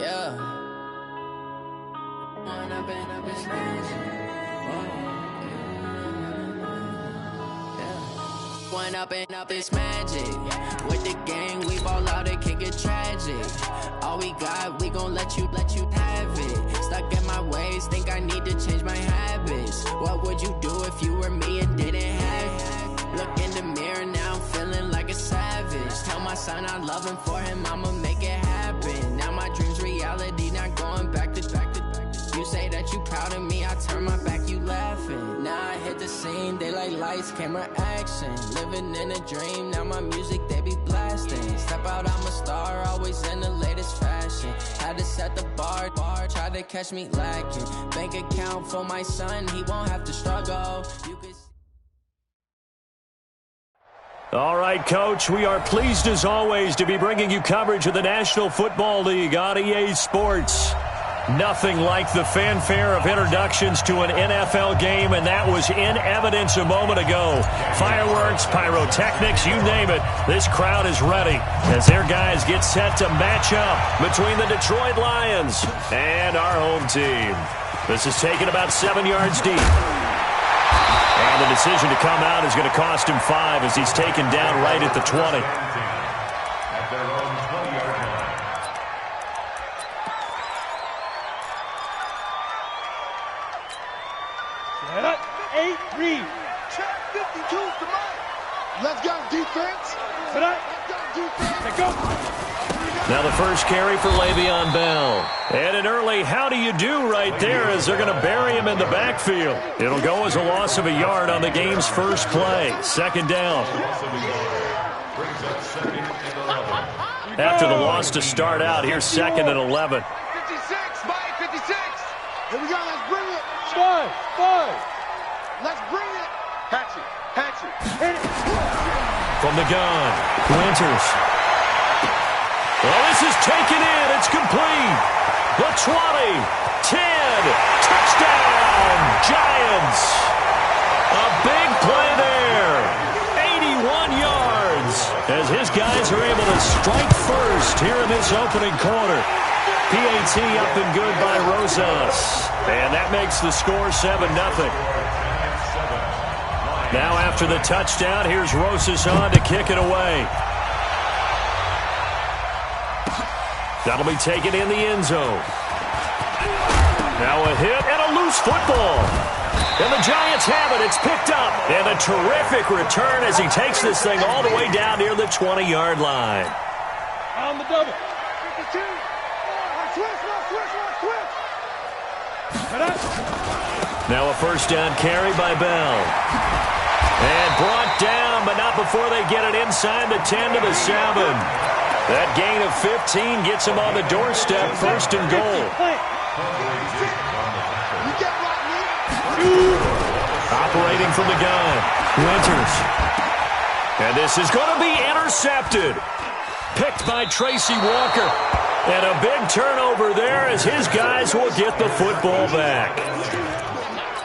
Yeah. One up and up is magic. With the gang, we ball out, it can get tragic. All we got, we gon' let you have it. Stuck in my ways, think I need to change my habits. What would you do if you were me and didn't have it? Look in the mirror, now I'm feeling like a savage. Tell my son I love him, for him I'ma make it happen. Now my dream's reality, not going back to. You say that you proud of me, I turn my back, you laughing. Now I hit the scene, they like lights, camera, action. Living in a dream, now my music, they be blasting. Step out, I'm a star, always in the latest fashion. Had to set the bar, try to catch me lacking. Bank account for my son, he won't have to struggle. You could. All right, Coach, we are pleased as always to be bringing you coverage of the National Football League on EA Sports. Nothing like the fanfare of introductions to an NFL game, and that was in evidence a moment ago. Fireworks, pyrotechnics, you name it. This crowd is ready as their guys get set to match up between the Detroit Lions and our home team. This is taken about 7 yards deep. And the decision to come out is going to cost him 5 as he's taken down right at the 20. 8-3. Check 52 tonight. Let's go defense. Tonight. Let's go. Now the first carry for Le'Veon Bell. And an early how do you do right there as they're going to bury him in the backfield. It'll go as a loss of a yard on the game's first play. Second down. After the loss to start out, here's 2nd and 11. 56, Mike, 56. Here we go, let's bring it. 5. Let's bring it. Hatchet. Hit it. From the gun, Winters. Well, this is taken in. It's complete. The 20, 10, touchdown, Giants. A big play there. 81 yards as his guys are able to strike first here in this opening quarter. PAT up and good by Rosas. And that makes the score 7-0. Now after the touchdown, here's Rosas on to kick it away. That'll be taken in the end zone. Now a hit and a loose football. And the Giants have it. It's picked up. And a terrific return as he takes this thing all the way down near the 20-yard line. On the double. 52. Now a first down carry by Bell. And brought down, but not before they get it inside the 10 to the 7. That gain of 15 gets him on the doorstep, 1st and goal. Operating from the gun, Winters. And this is going to be intercepted. Picked by Tracy Walker. And a big turnover there as his guys will get the football back.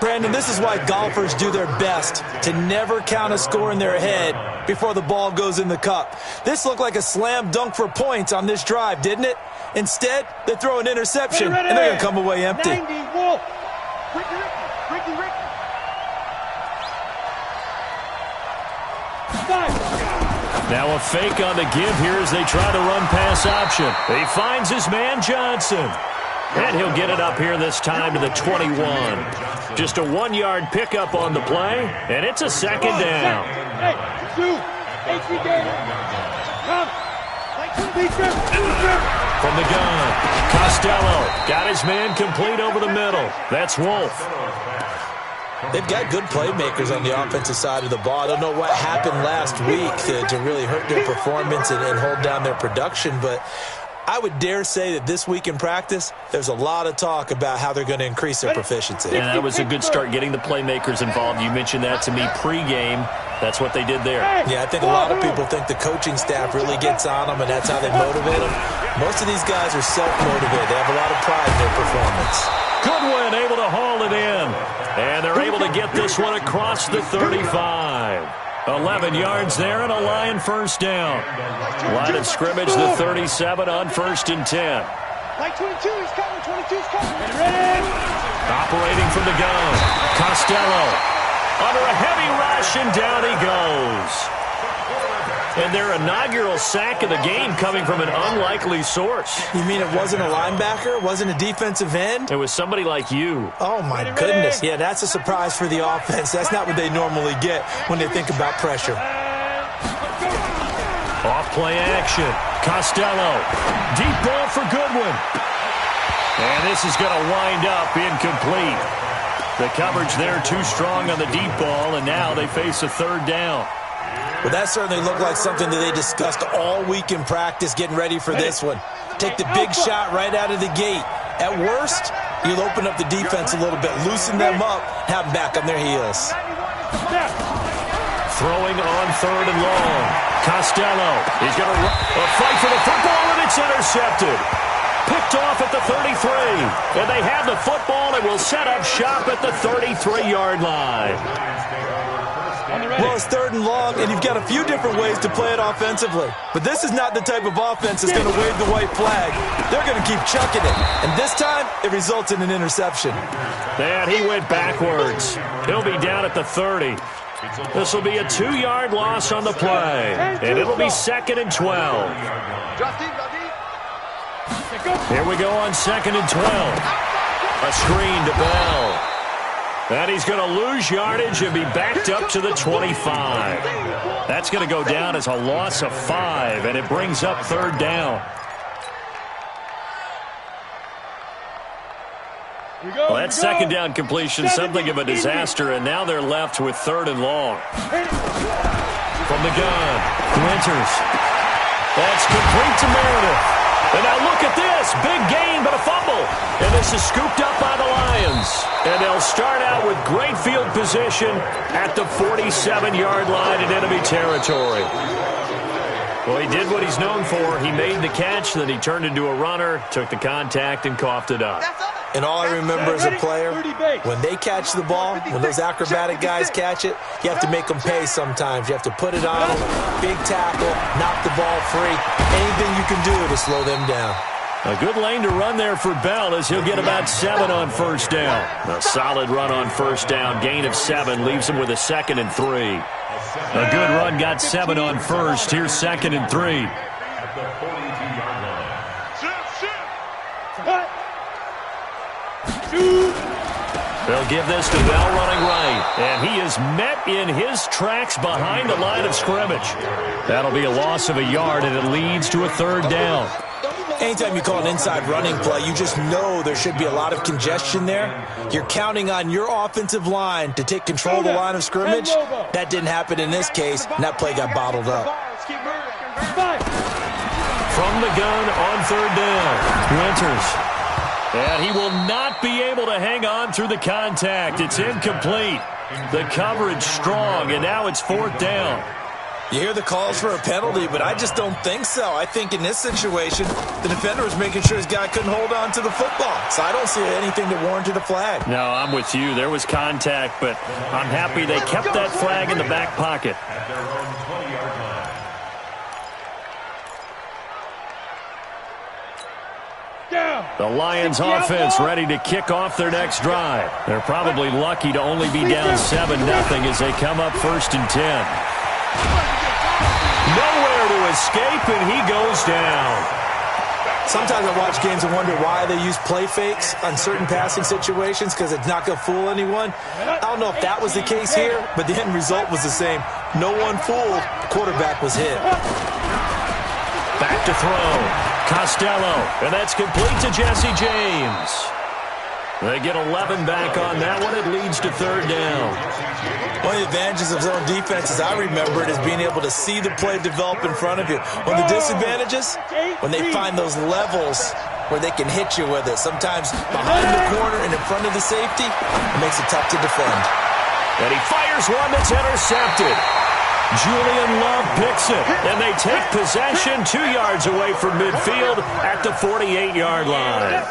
Brandon, this is why golfers do their best to never count a score in their head before the ball goes in the cup. This looked like a slam dunk for points on this drive, didn't it? Instead, they throw an interception, and they're going to come away empty. 90, Wolf. Ricky. 5. Now a fake on the give here as they try to run pass option. He finds his man Johnson. And he'll get it up here this time to the 21. Just a 1-yard pickup on the play, and it's a 2nd down. From the gun, Costello got his man complete over the middle. That's Wolf. They've got good playmakers on the offensive side of the ball. I don't know what happened last week to really hurt their performance and hold down their production, but I would dare say that this week in practice, there's a lot of talk about how they're going to increase their proficiency. Yeah, that was a good start getting the playmakers involved. You mentioned that to me pregame. That's what they did there. Yeah, I think a lot of people think the coaching staff really gets on them, and that's how they motivate them. Most of these guys are self-motivated. They have a lot of pride in their performance. Goodwin able to haul it in. And they're able to get this one across the 35. 11 yards there and a Lion first down. Line of scrimmage, the 37 on 1st and 10. Like 22, he's coming. 22's coming. Ready? Operating from the gun. Costello. Under a heavy rush, and down he goes. And their inaugural sack of the game coming from an unlikely source. You mean it wasn't a linebacker? Wasn't a defensive end? It was somebody like you. Oh, my goodness. Yeah, that's a surprise for the offense. That's not what they normally get when they think about pressure. Off play action. Costello. Deep ball for Goodwin. And this is going to wind up incomplete. The coverage there too strong on the deep ball, and now they face a third down. Well, that certainly looked like something that they discussed all week in practice getting ready for this one. Take the big shot right out of the gate. At worst, you'll open up the defense a little bit, loosen them up, have them back on their heels. Throwing on third and long. Costello. He's going to fight for the football, and it's intercepted. Picked off at the 33. And they have the football and will set up shop at the 33-yard line. Well, it's third and long, and you've got a few different ways to play it offensively. But this is not the type of offense that's going to wave the white flag. They're going to keep chucking it. And this time, it results in an interception. And he went backwards. He'll be down at the 30. This will be a 2-yard loss on the play. And it'll be 2nd and 12. Here we go on 2nd and 12. A screen to Bell. And he's going to lose yardage and be backed up to the 25. That's going to go down as a loss of 5, and it brings up third down. Well, that second down completion, something of a disaster, and now they're left with third and long. From the gun, Winters. That's complete to Meredith. And now look at this. Big gain, but a fumble. And this is scooped up by the Lions. And they'll start out with great field position at the 47-yard line in enemy territory. Well, he did what he's known for. He made the catch, then he turned into a runner, took the contact, and coughed it up. And all I remember as a player, when they catch the ball, when those acrobatic guys catch it, you have to make them pay sometimes. You have to put it on them, big tackle, knock the ball free. Anything you can do to slow them down. A good lane to run there for Bell as he'll get about 7 on first down. A solid run on first down, gain of 7, leaves him with a 2nd and 3. A good run got 7 on first. Here's 2nd and 3. They'll give this to Bell running right. And he is met in his tracks behind the line of scrimmage. That'll be a loss of a yard, and it leads to a third down. Anytime you call an inside running play, you just know there should be a lot of congestion there. You're counting on your offensive line to take control of the line of scrimmage. That didn't happen in this case, and that play got bottled up. From the gun on third down, Winters. And he will not be able to hang on through the contact. It's incomplete. The coverage strong, and now it's 4th down. You hear the calls for a penalty, but I just don't think so. I think in this situation, the defender was making sure his guy couldn't hold on to the football. So I don't see anything that warranted a flag. No, I'm with you. There was contact, but I'm happy they kept that flag in the back pocket. The Lions offense ready to kick off their next drive. They're probably lucky to only be down 7-0 as they come up 1st and 10. Nowhere to escape, and he goes down. Sometimes I watch games and wonder why they use play fakes on certain passing situations, because it's not going to fool anyone. I don't know if that was the case here, but the end result was the same. No one fooled. The quarterback was hit. Back to throw. Costello, and that's complete to Jesse James. They get 11 back on that one. It leads to third down. One of the advantages of zone defense, as I remember it, is being able to see the play develop in front of you. One of the disadvantages, when they find those levels where they can hit you with it. Sometimes behind the corner and in front of the safety, it makes it tough to defend. And he fires one that's intercepted. Julian Love picks it, and they take possession 2 yards away from midfield at the 48-yard line.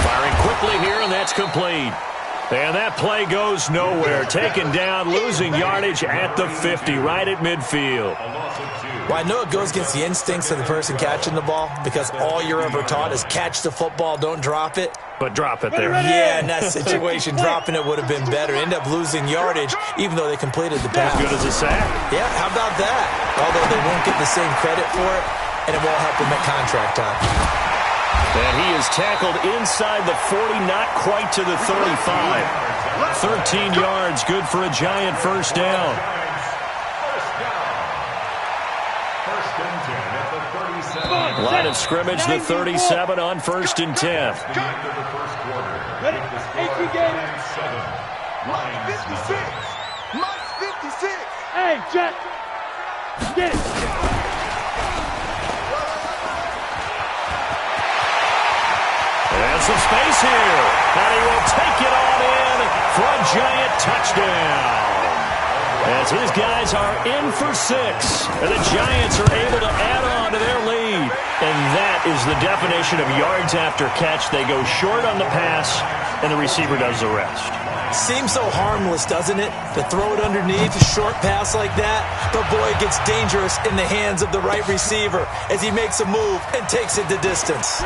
Firing quickly here, and that's complete. And that play goes nowhere. Taken down, losing yardage at the 50, right at midfield. Well, I know it goes against the instincts of the person catching the ball because all you're ever taught is catch the football, don't drop it. But drop it there. Yeah, in that situation, dropping it would have been better. End up losing yardage, even though they completed the pass. As good as a sack. Yeah, how about that? Although they won't get the same credit for it, and it won't help them at contract time. And he is tackled inside the 40, not quite to the 35. 13 yards, good for a Giant first down. Line of scrimmage, the 37 on 1st and 10. Ready? 18 games. Minus 56. Minus 56. Hey, Jet. Get it. And some space here. And he will take it on in for a Giant touchdown. As his guys are in for 6. And the Giants are able to add on to their lead. And that is the definition of yards after catch. They go short on the pass, and the receiver does the rest. Seems so harmless, doesn't it? To throw it underneath, a short pass like that. But boy, it gets dangerous in the hands of the right receiver as he makes a move and takes it the distance.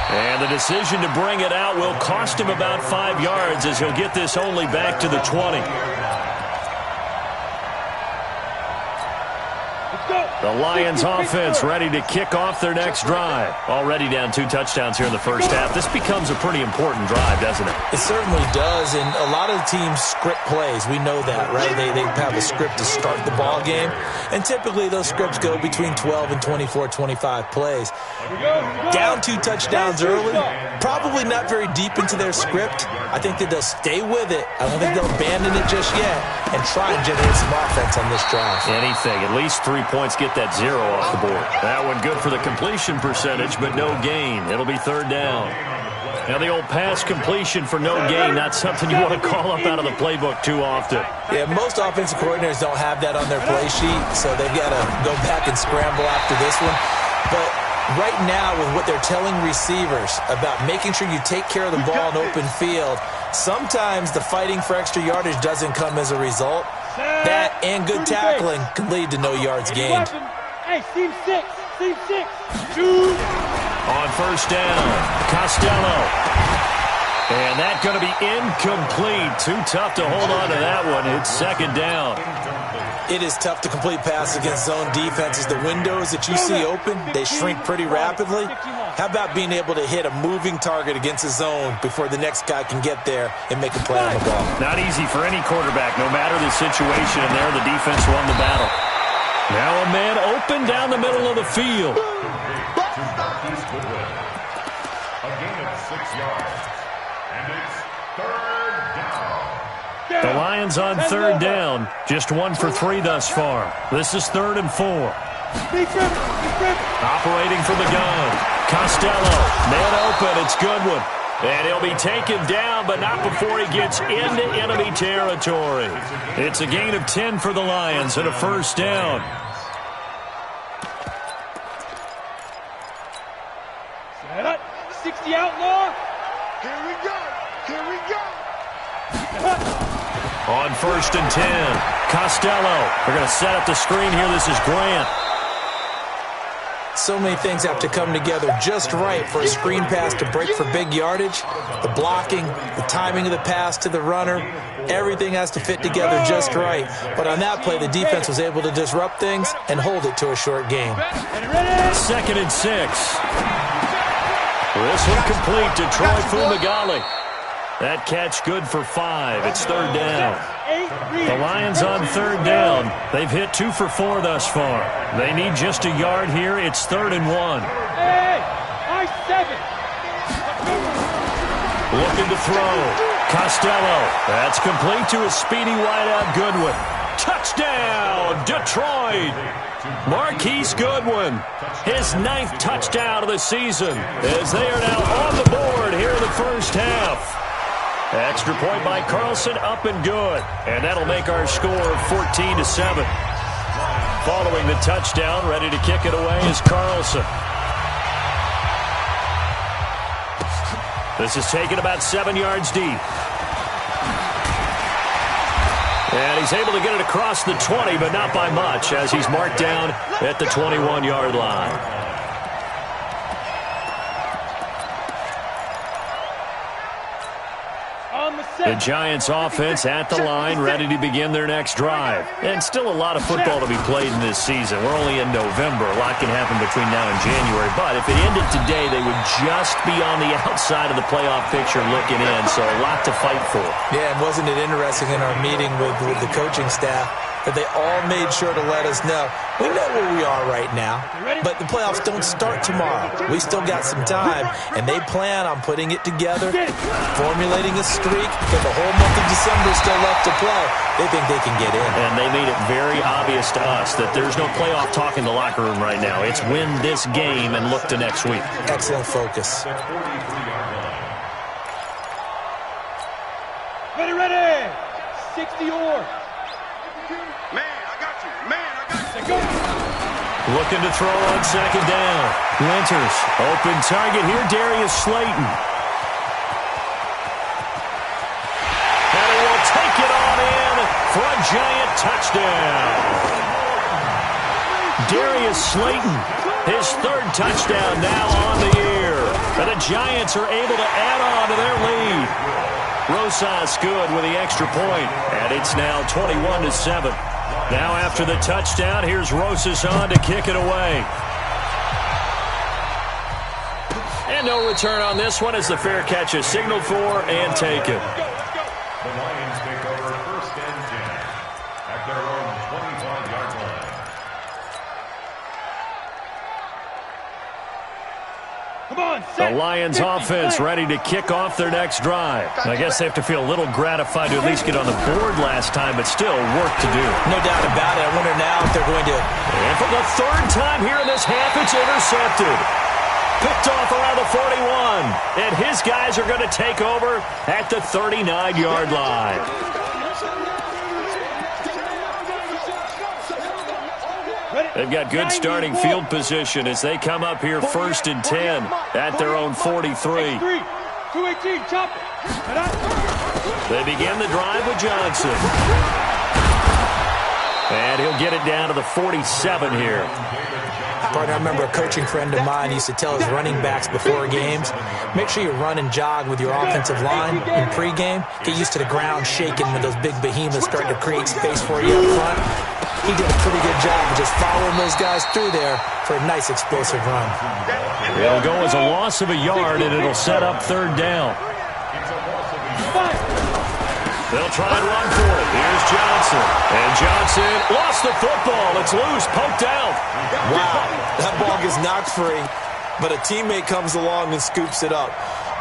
And the decision to bring it out will cost him about 5 yards as he'll get this only back to the 20. The Lions offense ready to kick off their next drive. Already down 2 touchdowns here in the first half. This becomes a pretty important drive, doesn't it? It certainly does, and a lot of the teams script plays. We know that, right? They have a script to start the ball game, and typically those scripts go between 12 and 24, 25 plays. Down 2 touchdowns early, probably not very deep into their script. I think that they'll stay with it. I don't think they'll abandon it just yet and try and generate some offense on this drive. Anything, at least 3 points, get that 0 off the board. That one good for the completion percentage, but no gain. It'll be 3rd down. Now the old pass completion for no gain, not something you want to call up out of the playbook too often. Yeah, most offensive coordinators don't have that on their play sheet, so they've got to go back and scramble after this one. But right now, with what they're telling receivers about making sure you take care of the ball in open field, sometimes the fighting for extra yardage doesn't come as a result. That and good tackling can lead to no yards gained. Hey, seam 6. Seam 6. 2. On 1st down, Costello. And that's going to be incomplete. Too tough to hold on to that one. It's 2nd down. It is tough to complete passes against zone defenses. The windows that you see open, they shrink pretty rapidly. How about being able to hit a moving target against a zone before the next guy can get there and make a play on the ball? Not easy for any quarterback, no matter the situation, and there the defense won the battle. Now a man open down the middle of the field. A gain of 6 yards, and it's 3rd down. The Lions on 3rd down, just 1 for 3 thus far. This is 3rd and 4. Operating from the gun, Costello, man open, it's Goodwin. And he'll be taken down, but not before he gets into enemy territory. It's a gain of 10 for the Lions and a 1st down. Set up. 60 outlaw. Here we go. Here we go. On 1st and 10, Costello. They're going to set up the screen here. This is Grant. So many things have to come together just right for a screen pass to break for big yardage. The blocking, the timing of the pass to the runner, everything has to fit together just right. But on that play, the defense was able to disrupt things and hold it to a short game. 2nd and 6. This one complete to Troy Fumagalli. That catch good for 5. It's 3rd down. The Lions on 3rd down. They've hit 2 for 4 thus far. They need just a yard here. It's 3rd and 1. Hey, I-7. Looking to throw. Costello. That's complete to a speedy wideout Goodwin. Touchdown, Detroit. Marquise Goodwin, his 9th touchdown of the season, as they are now on the board here in the first half. Extra point by Carlson, up and good. And that'll make our score 14-7. Following the touchdown, ready to kick it away is Carlson. This is taken about 7 yards deep. And he's able to get it across the 20, but not by much, as he's marked down at the 21-yard line. The Giants offense at the line, ready to begin their next drive. And still a lot of football to be played in this season. We're only in November. A lot can happen between now and January. But if it ended today, they would just be on the outside of the playoff picture looking in. So a lot to fight for. Yeah, and wasn't it interesting in our meeting with the coaching staff that they all made sure to let us know, we know where we are right now, but the playoffs don't start tomorrow. We still got some time, and they plan on putting it together, formulating a streak, because the whole month of December is still left to play. They think they can get in. And they made it very obvious to us that there's no playoff talk in the locker room right now. It's win this game and look to next week. Excellent focus. Ready. 60 or. Man, I got you. Go. Looking to throw on second down. Winters, open target here, Darius Slayton. And he will take it on in for a Giant touchdown. Darius Slayton, his third touchdown now on the year. And the Giants are able to add on to their lead. Rosas good with the extra point, and it's now 21-7. Now after the touchdown, here's Rosas on to kick it away. And no return on this one as the fair catch is signaled for and taken. The Lions take over 1st and 10 at their own 25-yard line. The Lions offense ready to kick off their next drive. I guess they have to feel a little gratified to at least get on the board last time, but still work to do. No doubt about it. I wonder now if they're going to... And for the third time here in this half, it's intercepted. Picked off around the 41. And his guys are going to take over at the 39-yard line. They've got good starting field position as they come up here 1st and 10 at their own 43. They begin the drive with Johnson. And he'll get it down to the 47 here. Partner, I remember a coaching friend of mine used to tell his running backs before games, make sure you run and jog with your offensive line in pregame. Get used to the ground shaking when those big behemoths start to create space for you up front. He did a pretty good job of just following those guys through there for a nice explosive run. It'll go as a loss of a yard, and it'll set up 3rd down. They'll try and run for it. Here's Johnson. And Johnson lost the football. It's loose, poked out. Wow, that ball gets knocked free, but a teammate comes along and scoops it up.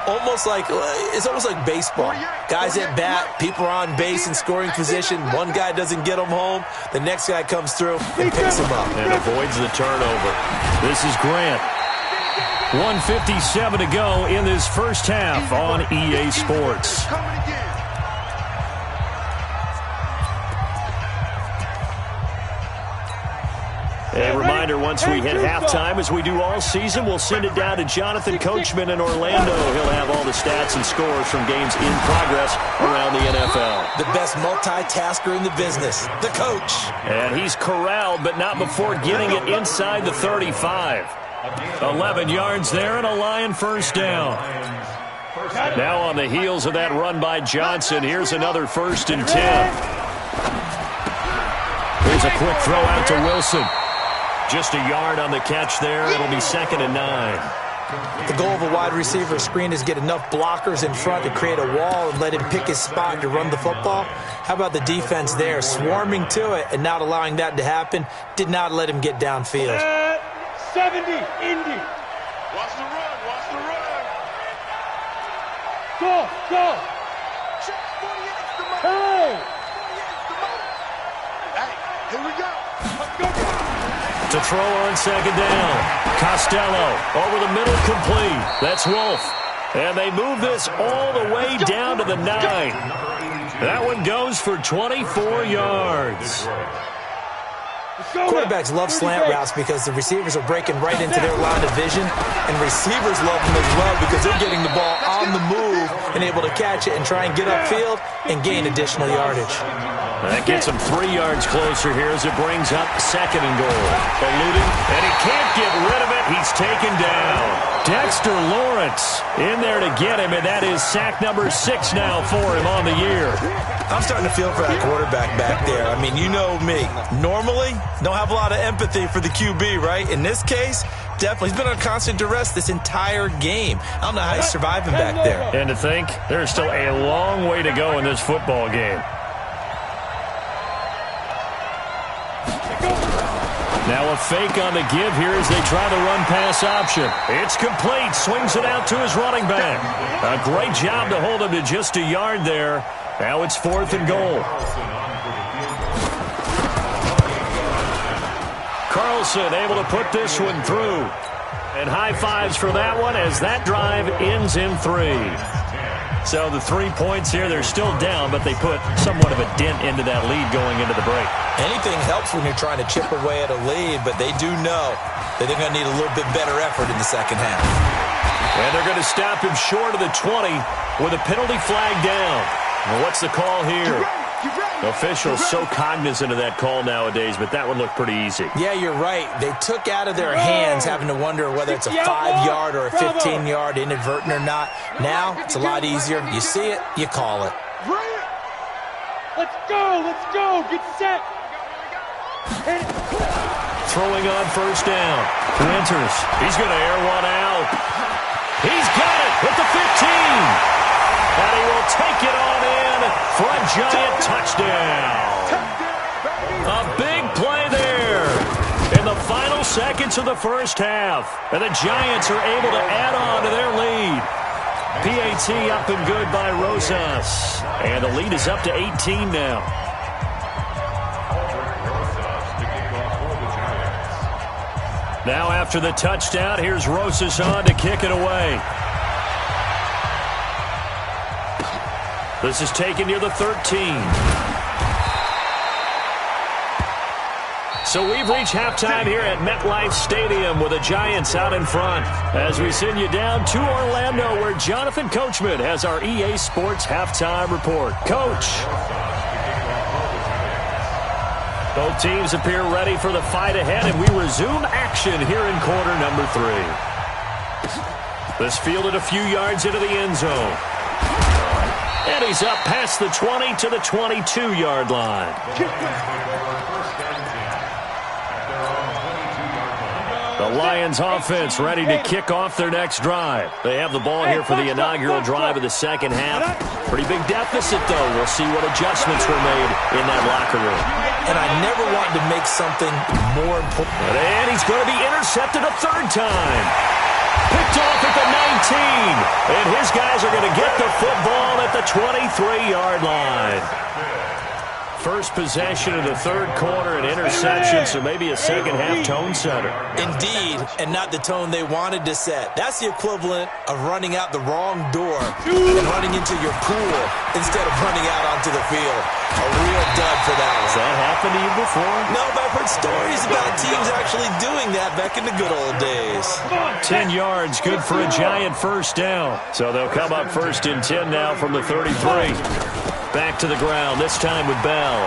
It's almost like baseball. Guys at bat, people are on base in scoring position. One guy doesn't get them home. The next guy comes through and picks them up. And avoids the turnover. This is Grant. 1:57 to go in this first half on EA Sports. A reminder, once we hit halftime, as we do all season, we'll send it down to Jonathan Coachman in Orlando. He'll have all the stats and scores from games in progress around the NFL. The best multitasker in the business, the coach. And he's corralled, but not before getting it inside the 35. 11 yards there and a Lion 1st down. Now on the heels of that run by Johnson, here's another 1st and 10. Here's a quick throw out to Wilson. Just a yard on the catch there. It'll be 2nd and 9. The goal of a wide receiver screen is get enough blockers in front to create a wall and let him pick his spot to run the football. How about the defense there, swarming to it and not allowing that to happen? Did not let him get downfield. 70, Indy. Watch the run, Go. Hey, here we go. Let's go. To throw on 2nd down. Costello over the middle, complete. That's Wolf. And they move this all the way down to the 9. That one goes for 24 yards. Quarterbacks love slant routes because the receivers are breaking right into their line of vision, and receivers love them as well because they're getting the ball on the move and able to catch it and try and get upfield and gain additional yardage. That gets him 3 yards closer here as it brings up 2nd and goal. Eluding, and he can't get rid of it. He's taken down. Dexter Lawrence in there to get him, and that is sack number 6 now for him on the year. I'm starting to feel for that quarterback back there. I mean, you know me. Normally, don't have a lot of empathy for the QB, right? In this case, definitely. He's been on constant duress this entire game. I don't know how he's surviving back there. And to think, there's still a long way to go in this football game. Now a fake on the give here as they try the run-pass option. It's complete. Swings it out to his running back. A great job to hold him to just a yard there. Now it's 4th and goal. Carlson able to put this one through. And high fives for that one as that drive ends in 3. So the 3 points here, they're still down, but they put somewhat of a dent into that lead going into the break. Anything helps when you're trying to chip away at a lead, but they do know that they're going to need a little bit better effort in the second half. And they're going to stop him short of the 20 with a penalty flag down. And what's the call here? Officials so cognizant of that call nowadays, but that one looked pretty easy. Yeah, you're right. They took out of their hands having to wonder whether it's a 5-yard or a 15-yard inadvertent or not. Now, it's a lot easier. You see it, you call it. Let's go, get set. Throwing on 1st down. Winters, he's going to air one out. He's got it at the 15. And he will take it on in for a giant touchdown. A big play there in the final seconds of the first half. And the Giants are able to add on to their lead. PAT up and good by Rosas. And the lead is up to 18 now. Now after the touchdown, here's Rosas on to kick it away. This is taken near the 13. So we've reached halftime here at MetLife Stadium with the Giants out in front as we send you down to Orlando where Jonathan Coachman has our EA Sports halftime report. Coach. Both teams appear ready for the fight ahead, and we resume action here in quarter number 3. This fielded a few yards into the end zone. And he's up past the 20 to the 22-yard line. The Lions offense ready to kick off their next drive. They have the ball here for the inaugural drive of the second half. Pretty big deficit, though. We'll see what adjustments were made in that locker room. And I never wanted to make something more important. And he's going to be intercepted a 3rd time. Picked off at the 19. And his guys are going to get the football at the 23-yard line. First possession of the 3rd quarter, an interception, so maybe a second-half tone setter. Indeed, and not the tone they wanted to set. That's the equivalent of running out the wrong door and running into your pool instead of running out onto the field. A real dud for that one. Has that happened to you before? No, but I've heard stories about teams actually doing that back in the good old days. 10 yards, good for a giant 1st down. So they'll come up 1st and 10 now from the 33. Back to the ground, this time with Bell.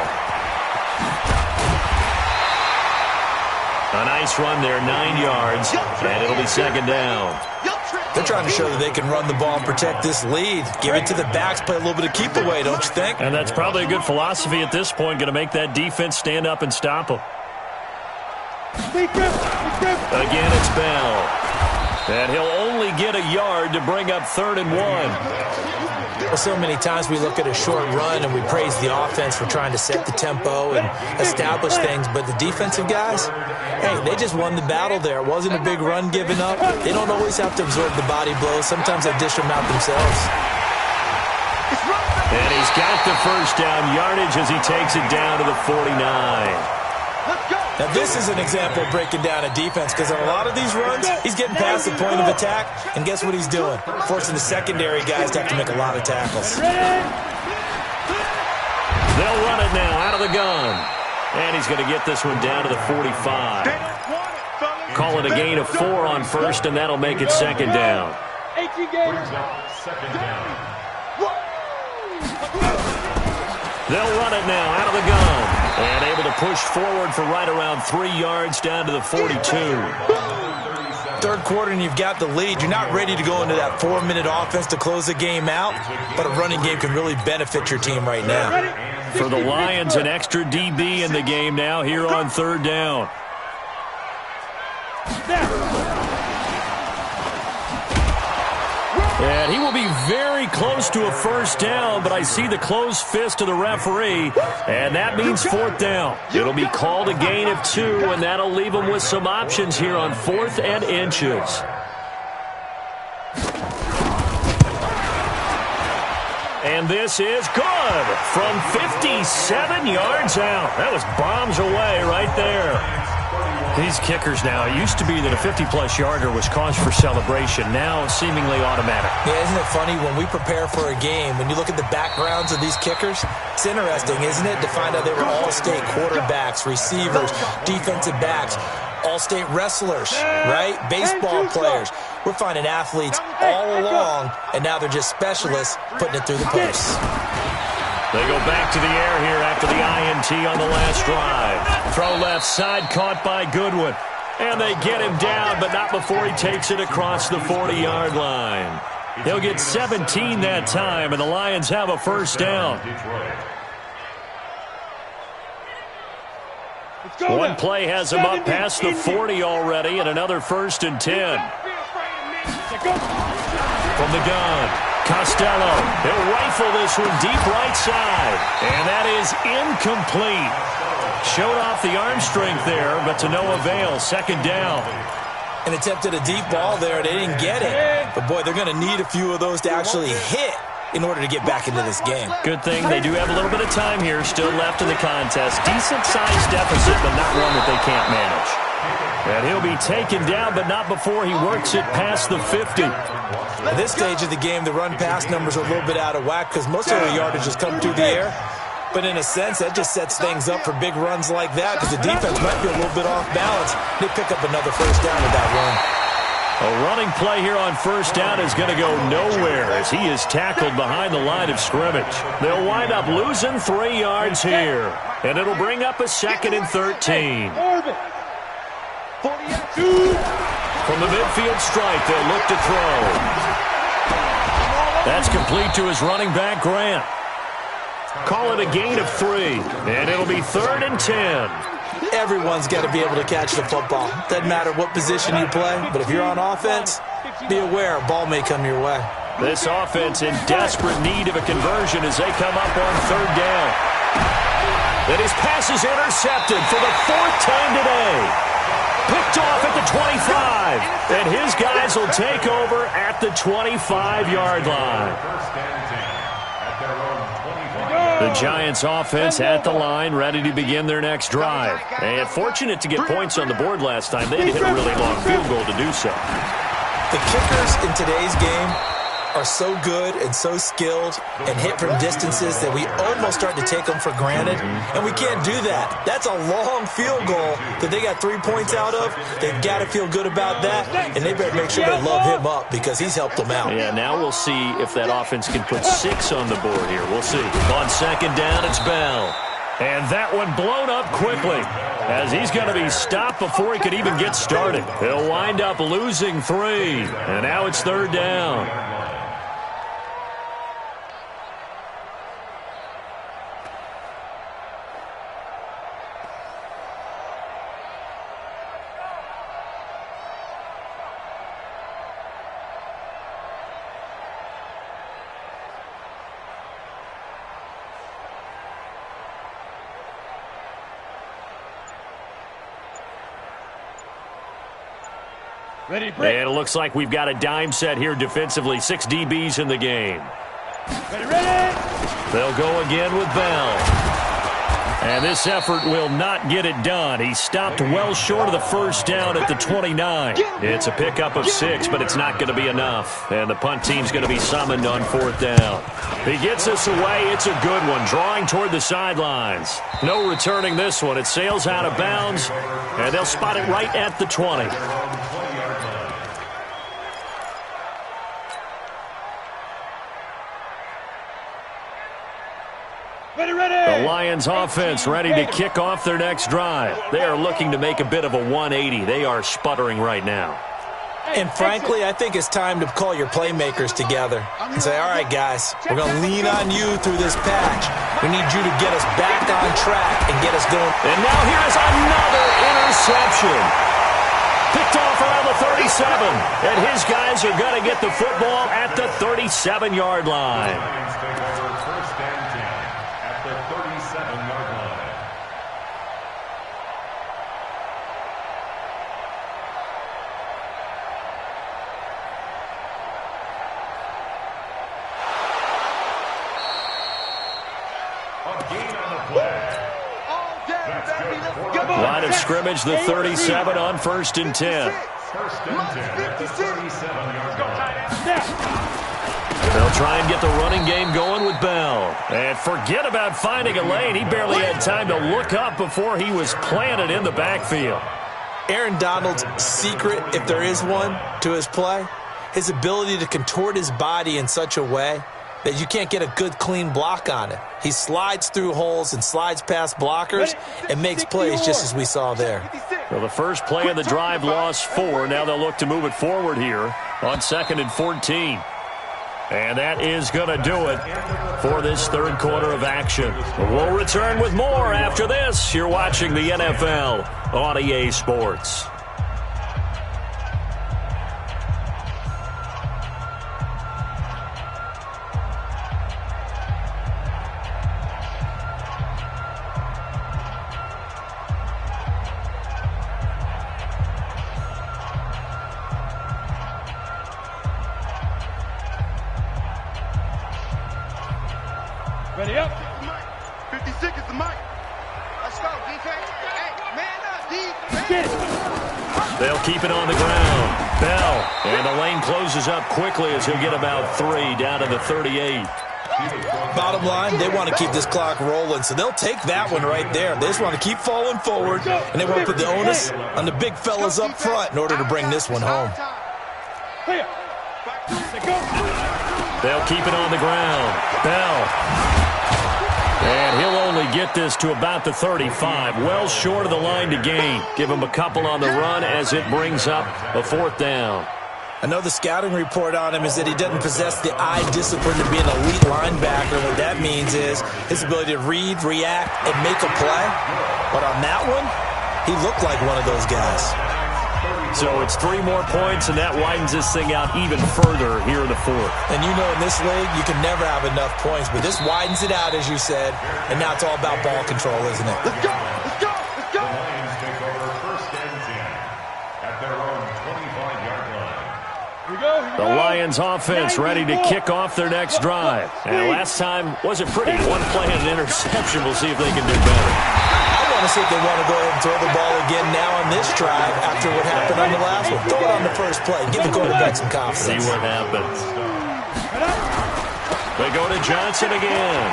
A nice run there, 9 yards, and it'll be 2nd down. They're trying to show that they can run the ball and protect this lead. Give it to the backs, play a little bit of keep away, don't you think? And that's probably a good philosophy at this point, going to make that defense stand up and stop them. Again, it's Bell. And he'll only get a yard to bring up 3rd and 1. So many times we look at a short run and we praise the offense for trying to set the tempo and establish things, but the defensive guys, hey, they just won the battle there. It wasn't a big run given up. They don't always have to absorb the body blows. Sometimes they dish them out themselves. And he's got the 1st down yardage as he takes it down to the 49. Now, this is an example of breaking down a defense because on a lot of these runs, he's getting past the point of attack, and guess what he's doing? Forcing the secondary guys to have to make a lot of tackles. They'll run it now out of the gun. And he's going to get this one down to the 45. Call it a gain of 4 on 1st, and that'll make it 2nd down. 2nd down. They'll run it now out of the gun. And able to push forward for right around 3 yards down to the 42. Third quarter and you've got the lead. You're not ready to go into that 4-minute offense to close the game out, but a running game can really benefit your team right now. For the Lions, an extra DB in the game now here on third down. And he will be very close to a first down, but I see the closed fist of the referee, and that means fourth down. It'll be called a gain of 2, and that'll leave them with some options here on 4th and inches. And this is good from 57 yards out. That was bombs away right there. These kickers now, it used to be that a 50-plus yarder was cause for celebration. Now seemingly automatic. Yeah, isn't it funny when we prepare for a game, when you look at the backgrounds of these kickers, it's interesting, isn't it, to find out they were all-state quarterbacks, receivers, defensive backs, all-state wrestlers, right? Baseball players. We're finding athletes all along, and now they're just specialists putting it through the posts. They go back to the air here after the INT on the last drive. Throw left side, caught by Goodwin. And they get him down, but not before he takes it across the 40-yard line. He'll get 17 that time, and the Lions have a first down. One play has him up past the 40 already, and another 1st and 10. From the gun, Costello. He'll rifle this one deep right side. And that is incomplete. Showed off the arm strength there, but to no avail. Second down. And attempted a deep ball there. They didn't get it. But, boy, they're going to need a few of those to actually hit in order to get back into this game. Good thing they do have a little bit of time here still left in the contest. Decent-sized deficit, but not one that they can't manage. And he'll be taken down, but not before he works it past the 50. At this stage of the game, the run-pass numbers are a little bit out of whack because most of the yardage has come through the air. But in a sense, that just sets things up for big runs like that because the defense might be a little bit off balance. They pick up another first down with that run. A running play here on first down is going to go nowhere as he is tackled behind the line of scrimmage. They'll wind up losing 3 yards here, and it'll bring up a 2nd and 13. From the midfield stripe, they'll look to throw. That's complete to his running back, Grant. Call it a gain of 3, and it'll be 3rd and 10. Everyone's got to be able to catch the football. Doesn't matter what position you play, but if you're on offense, be aware a ball may come your way. This offense in desperate need of a conversion as they come up on 3rd down. And his pass is intercepted for the 4th time today. Picked off at the 25, and his guys will take over at the 25-yard line. The Giants offense at the line, ready to begin their next drive. And fortunate to get points on the board last time. They had hit a really long field goal to do so. The kickers in today's game are so good and so skilled and hit from distances that we almost start to take them for granted, and we can't do that. That's a long field goal that they got 3 points out of. They've got to feel good about that, and they better make sure they love him up because he's helped them out. Yeah, now we'll see if that offense can put 6 on the board here. We'll see. On 2nd down, it's Bell. And that one blown up quickly as he's going to be stopped before he could even get started. He'll wind up losing 3, and now it's 3rd down. And it looks like we've got a dime set here defensively. 6 DBs in the game. They'll go again with Bell. And this effort will not get it done. He stopped well short of the first down at the 29. It's a pickup of 6, but it's not going to be enough. And the punt team's going to be summoned on 4th down. He gets us away. It's a good one, drawing toward the sidelines. No returning this one. It sails out of bounds, and they'll spot it right at the 20. The Lions offense ready to kick off their next drive. They are looking to make a bit of a 180. They are sputtering right now. And frankly, I think it's time to call your playmakers together and say, all right, guys, we're going to lean on you through this patch. We need you to get us back on track and get us going. And now here's another interception. Picked off around the 37. And his guys are going to get the football at the 37-yard line. First and 10 at the 37-yard line. Line of scrimmage, the 37 on 1st and 10. First and 10 at the 37-yard line. They'll try and get the running game going with Bell. And forget about finding a lane. He barely had time to look up before he was planted in the backfield. Aaron Donald's secret, if there is one, to his play, his ability to contort his body in such a way that you can't get a good, clean block on it. He slides through holes and slides past blockers and makes plays just as we saw there. Well, the first play of the drive lost 4. Now they'll look to move it forward here on 2nd and 14. And that is going to do it for this third quarter of action. We'll return with more after this. You're watching the NFL on EA Sports. Ready up. 56 is the mic. Let's go, defense. Hey, man up, defense. Get it. They'll keep it on the ground. Bell. And the lane closes up quickly as he'll get about 3 down to the 38. Bottom line, they want to keep this clock rolling, so they'll take that one right there. They just want to keep falling forward, and they want to put the onus on the big fellas up front in order to bring this one home. They'll keep it on the ground. Bell. And he'll only get this to about the 35. Well short of the line to gain. Give him a couple on the run as it brings up a 4th down. I know the scouting report on him is that he doesn't possess the eye discipline to be an elite linebacker. What that means is his ability to read, react, and make a play. But on that one, he looked like one of those guys. So it's 3 more points, and that widens this thing out even further here in the 4th. And you know in this league, you can never have enough points, but this widens it out, as you said, and now it's all about ball control, isn't it? Let's go, let's go, let's go. The Lions take over 1st and 10 at their own 25-yard line. Here we go. The Lions offense ready to kick off their next drive. And last time wasn't pretty. 1 play and an interception. We'll see if they can do better. I want to see if they want to go ahead and throw the ball again now on this drive after what happened on the last one. Throw it on the first play. Give the quarterback some confidence. See what happens. They go to Johnson again.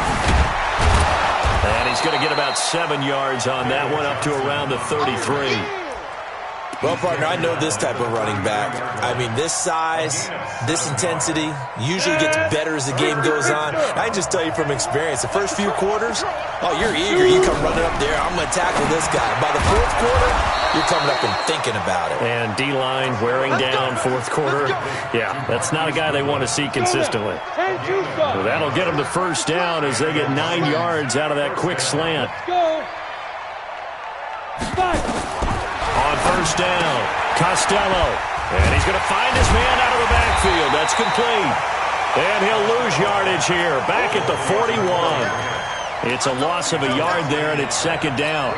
And he's going to get about 7 yards on that one, up to around the 33. Well, partner, I know this type of running back. I mean, this size, this intensity usually gets better as the game goes on. I can just tell you from experience, the first few quarters, oh, you're eager. You come running up there. I'm going to tackle this guy. By the 4th quarter, you're coming up and thinking about it. And D-line wearing down 4th quarter. Yeah, that's not a guy they want to see consistently. So that'll get them the 1st down as they get 9 yards out of that quick slant. On 1st down, Costello. And he's going to find his man out of the backfield. That's complete. And he'll lose yardage here, back at the 41. It's a loss of a yard there, and it's 2nd down.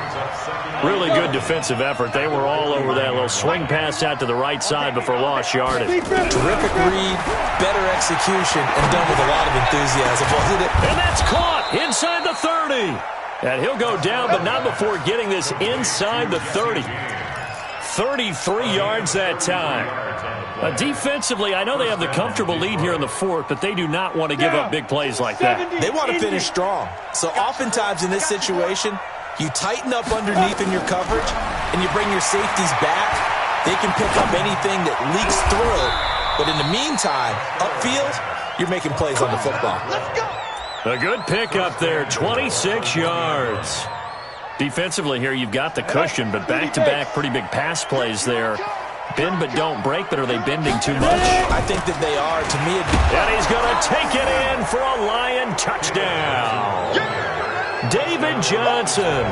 Really good defensive effort. They were all over that little swing pass out to the right side before lost yardage. Terrific read, better execution, and done with a lot of enthusiasm, wasn't it? And that's caught inside the 30. And he'll go down, but not before getting this inside the 30. 33 yards that time. Defensively, I know they have the comfortable lead here in the 4th, but they do not want to give up big plays like that. They want to finish strong. So oftentimes in this situation, you tighten up underneath in your coverage, and you bring your safeties back. They can pick up anything that leaks through. But in the meantime, upfield, you're making plays on the football. Let's go. A good pickup there, 26 yards. Defensively here, you've got the cushion, but back-to-back pretty big pass plays there. Bend but don't break, but are they bending too much? I think that they are. To me, and he's going to take it in for a Lion touchdown. David Johnson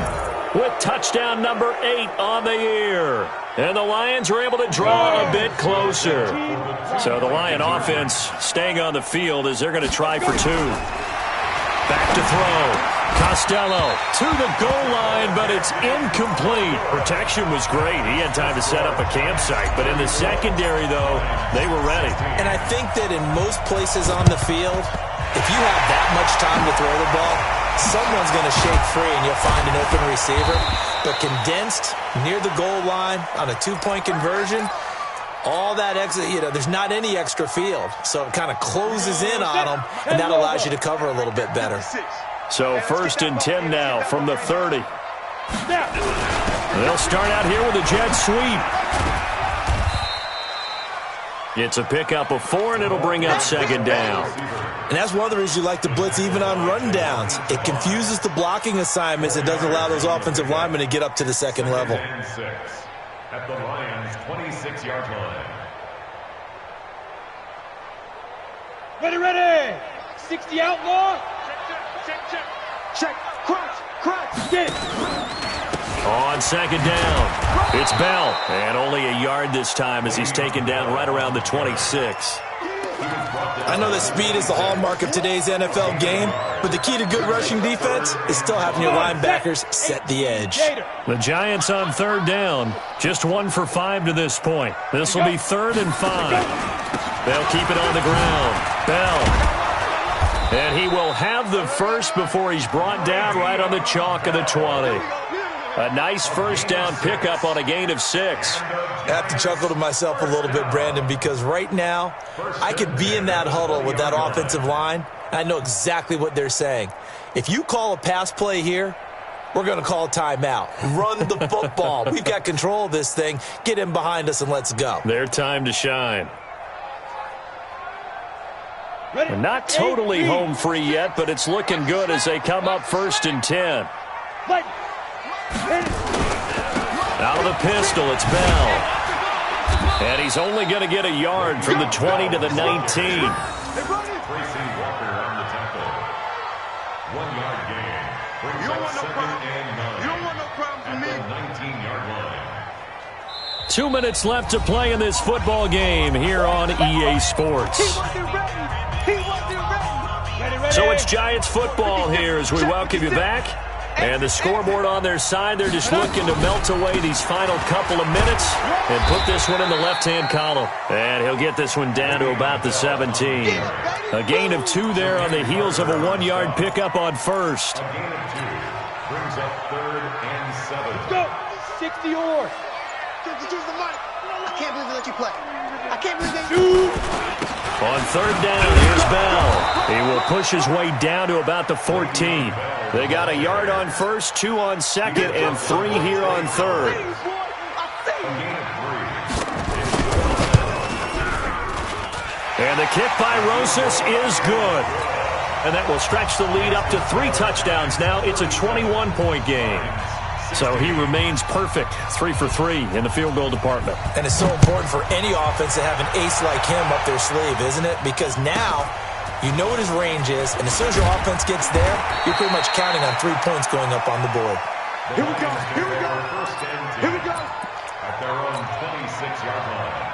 with touchdown number 8 on the year. And the Lions are able to draw a bit closer. So the Lion offense staying on the field as they're going to try for 2. Back to throw. Costello to the goal line, but it's incomplete. Protection was great. He had time to set up a campsite. But in the secondary, though, they were ready. And I think that in most places on the field, if you have that much time to throw the ball, someone's going to shake free and you'll find an open receiver. But condensed near the goal line on a 2-point conversion, all that extra, there's not any extra field. So it kind of closes in on them, and that allows you to cover a little bit better. So 1st and 10 now from the 30. They'll start out here with a jet sweep. It's a pickup of 4, and it'll bring up 2nd down. And that's one of the reasons you like to blitz even on rundowns. It confuses the blocking assignments. It doesn't allow those offensive linemen to get up to the 2nd level. At the Lions' 26-yard line. Ready. 60 outlaw. Check. Crunch. Get. On 2nd down, it's Bell. And only a yard this time as he's taken down right around the 26. I know that speed is the hallmark of today's NFL game, but the key to good rushing defense is still having your linebackers set the edge. The Giants on 3rd down, just 1 for 5 to this point. This will be 3rd and 5. They'll keep it on the ground. Bell. And he will have the first before he's brought down right on the chalk of the 20. A nice 1st down pickup on a gain of 6. I have to chuckle to myself a little bit, Brandon, because right now I could be in that huddle with that offensive line. I know exactly what they're saying. If you call a pass play here, we're going to call a timeout. Run the football. We've got control of this thing. Get in behind us and let's go. Their time to shine. We're not totally home free yet, but it's looking good as they come up 1st and 10. Out of the pistol, it's Bell. And he's only going to get a yard from the 20 to the 19. Tracy Walker on the tackle. 1-yard gain. You don't want no problem from me. 19-yard line. 2 minutes left to play in this football game here on EA Sports. So it's Giants football here as we welcome you back. And the scoreboard on their side, they're just looking to melt away these final couple of minutes and put this one in the left-hand column. And he'll get this one down to about the 17. A gain of 2 there on the heels of a 1-yard pickup on 1st. A gain of 2 brings up 3rd and 7. Let's go. 60 yours. I can't believe they let you play. I can't believe they... On 3rd down, here's Bell. He will push his way down to about the 14. They got a yard on 1st, 2 on 2nd, and 3 here on 3rd. And the kick by Rosas is good. And that will stretch the lead up to 3 touchdowns now. It's a 21-point game. So he remains perfect, 3 for 3 in the field goal department. And it's so important for any offense to have an ace like him up their sleeve, isn't it? Because now you know what his range is, and as soon as your offense gets there, you're pretty much counting on 3 points going up on the board. Here we go. At their own 26-yard line.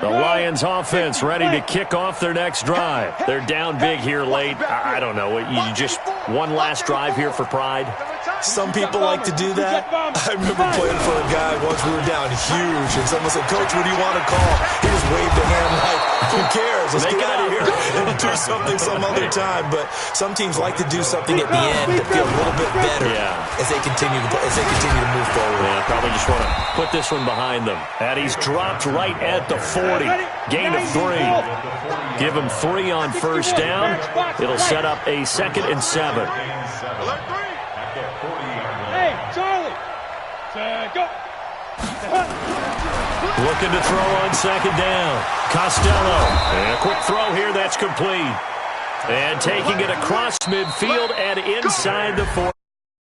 The Lions offense ready to kick off their next drive. They're down big here late. I don't know. You just one last drive here for pride? Some people like to do that. I remember playing for a guy once we were down huge, and someone said, "Coach, what do you want to call?" He just waved a hand like, who cares? Let's get out of here and do something some other time. But some teams like to do something at the end to feel a little bit better as they continue to move forward. Yeah, probably just want to put this one behind them. And he's dropped right at the 40. Gain of 3. Give him 3 on 1st down. It'll set up a 2nd and 7. Hey, Charlie. Go. Looking to throw on second down. Costello. And a quick throw here. That's complete. And taking it across midfield and inside the 4.